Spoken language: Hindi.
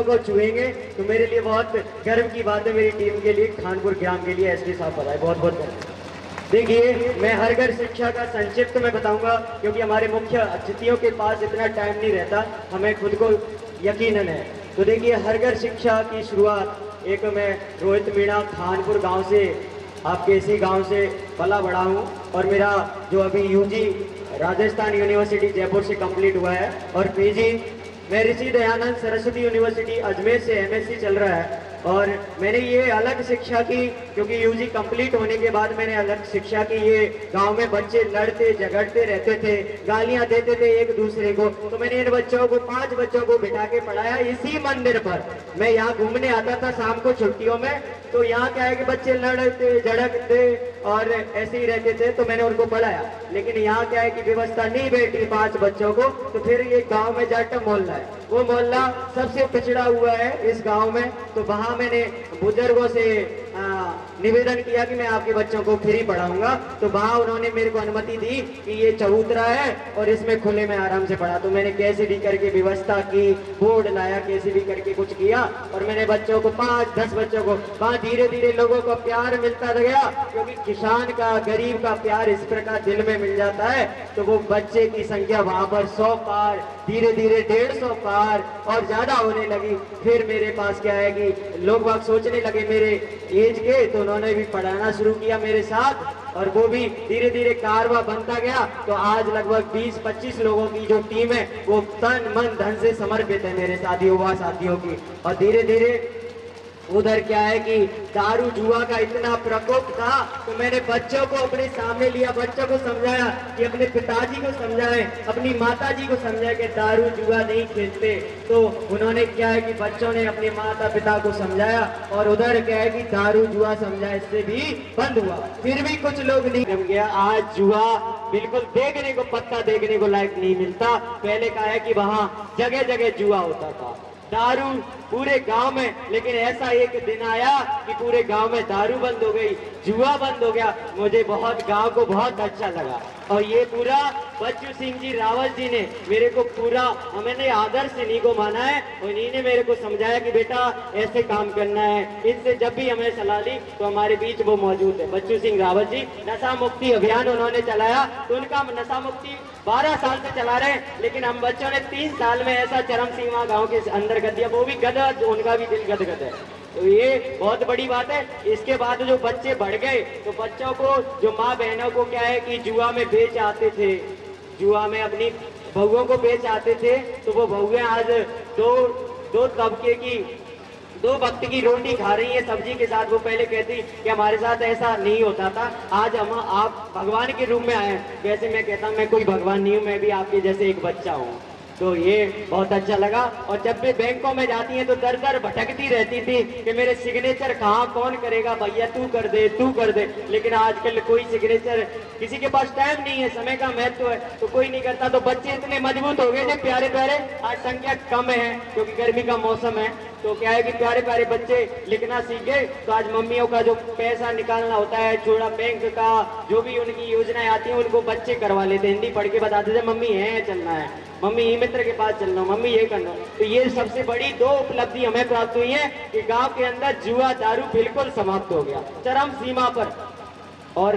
को छुएंगे तो मेरे लिए बहुत गर्व की बात है, मेरी टीम के लिए, खानपुर ग्राम के लिए। एसपी साहब बताए, बहुत बहुत गर्व। देखिए, मैं हर घर शिक्षा का संक्षिप्त में बताऊंगा क्योंकि हमारे मुख्य अतिथियों के पास इतना टाइम नहीं रहता, हमें खुद को यकीनन है। तो देखिए, हर घर शिक्षा की शुरुआत एक मैं रोहित मीणा खानपुर गांव से, आपके इसी गांव से पला बड़ा हूं और मेरा जो अभी यूजी राजस्थान यूनिवर्सिटी जयपुर से कंप्लीट हुआ है और पीजी मैं ऋषि दयानंद सरस्वती यूनिवर्सिटी अजमेर से एमएससी चल रहा है। और मैंने ये अलग शिक्षा की क्योंकि यूजी कंप्लीट होने के बाद मैंने अलग शिक्षा की। ये गांव में बच्चे लड़ते झगड़ते रहते थे, गालियां देते थे एक दूसरे को, तो मैंने इन बच्चों को 5 बच्चों को बिठा के पढ़ाया इसी मंदिर पर। मैं यहाँ घूमने आता था शाम को छुट्टियों में, तो यहाँ क्या है कि बच्चे लड़ते झड़कते और ऐसे ही रहते थे, तो मैंने उनको पढ़ाया। लेकिन यहाँ क्या है कि व्यवस्था नहीं बैठी 5 बच्चों को, तो फिर ये गांव में जाट मोहल्ला है, वो मोहल्ला सबसे पिछड़ा हुआ है इस गांव में। तो वहां मैंने बुजुर्गों से निवेदन किया कि मैं आपके बच्चों को फ्री पढ़ाऊंगा, तो वहां उन्होंने मेरे को अनुमति दी कि ये चबूतरा है और इसमें खुले में आराम से पढ़ा। तो मैंने कैसे भी करके व्यवस्था की, बोर्ड लाया, कैसे भी करके कुछ किया और मैंने बच्चों को 5-10 बच्चों को वहां धीरे धीरे लोगों को प्यार मिलता गया, क्योंकि किसान का गरीब का प्यार इस प्रकार दिल में मिल जाता है। तो वो बच्चे की संख्या वहां पर 100 पार, धीरे धीरे 150 पार और ज्यादा होने लगी। फिर मेरे पास क्या है कि लोग बाग सोचने लगे मेरे एज के, तो उन्होंने भी पढ़ाना शुरू किया मेरे साथ और वो भी धीरे धीरे कारवा बनता गया। तो आज लगभग 20-25 लोगों की जो टीम है वो तन मन धन से समर्पित है मेरे साथी युवा साथियों की। और धीरे धीरे उधर क्या है कि दारू जुआ का इतना प्रकोप था, तो मैंने बच्चों को अपने सामने लिया, बच्चों को समझाया कि अपने पिताजी को समझाएं, अपनी माताजी को समझाएं कि दारू जुआ नहीं खेलते। तो उन्होंने क्या है कि बच्चों ने अपने माता पिता को समझाया और उधर क्या है कि दारू जुआ समझाया, इससे भी बंद हुआ। फिर भी कुछ लोग नहीं जम गया। आज जुआ बिल्कुल देखने को, पत्ता देखने को लायक नहीं मिलता। पहले क्या है कि वहां जगह जगह जुआ होता था, दारू पूरे गांव में। लेकिन ऐसा एक दिन आया कि पूरे गांव में दारू बंद हो गई, जुआ बंद हो गया। मुझे गांव को बहुत अच्छा लगा। और ये पूरा बच्चू सिंह जी रावत जी ने मेरे को पूरा, मैंने आदर्श इन्हीं को माना है और इन्हीं ने मेरे को समझाया कि बेटा ऐसे काम करना है। इनसे जब भी हमें सलाह ली तो हमारे बीच वो मौजूद है बच्चू सिंह रावत जी। नशा मुक्ति अभियान उन्होंने चलाया, तो उनका नशा मुक्ति 12 साल से चला रहे हैं, लेकिन हम बच्चों ने 3 साल में ऐसा चरम सीमा गांव के अंदर कर दिया, वो भी गदगद, उनका भी दिल गदगद है। तो ये बहुत बड़ी बात है। इसके बाद जो बच्चे बढ़ गए, तो बच्चों को, जो माँ बहनों को क्या है कि जुआ में बेच आते थे, जुआ में अपनी बहुओं को बेच आते थे, तो वो बहुएं आज दो तबके की, 2 वक्त की रोटी खा रही है सब्जी के साथ। वो पहले कहती कि हमारे साथ ऐसा नहीं होता था, आज आप भगवान के रूप में आए हैं। वैसे मैं कहता हूँ मैं कोई भगवान नहीं हूँ, मैं भी आपके जैसे एक बच्चा हूँ। तो ये बहुत अच्छा लगा। और जब भी बैंकों में जाती हैं तो दर दर भटकती रहती थी कि मेरे सिग्नेचर कहाँ, कौन करेगा, भैया तू कर दे, तू कर दे। लेकिन आजकल कोई सिग्नेचर, किसी के पास टाइम नहीं है, समय का महत्व है, तो कोई नहीं करता। तो बच्चे इतने मजबूत हो गए जो प्यारे प्यारे, आज संख्या कम है क्योंकि गर्मी का मौसम है, तो क्या है कि प्यारे प्यारे बच्चे लिखना सीख गए। तो आज मम्मियों का जो पैसा निकालना होता है, छोड़ा बैंक का, जो भी उनकी योजनाएं आती हैं उनको बच्चे करवा लेते, हिंदी पढ़ के बताते थे मम्मी है चलना है, मम्मी ई मित्र के पास चलना, मम्मी ये करना। तो ये सबसे बड़ी 2 उपलब्धि हमें प्राप्त हुई है कि गांव के अंदर जुआ दारू बिल्कुल समाप्त हो गया, चरम सीमा पर। और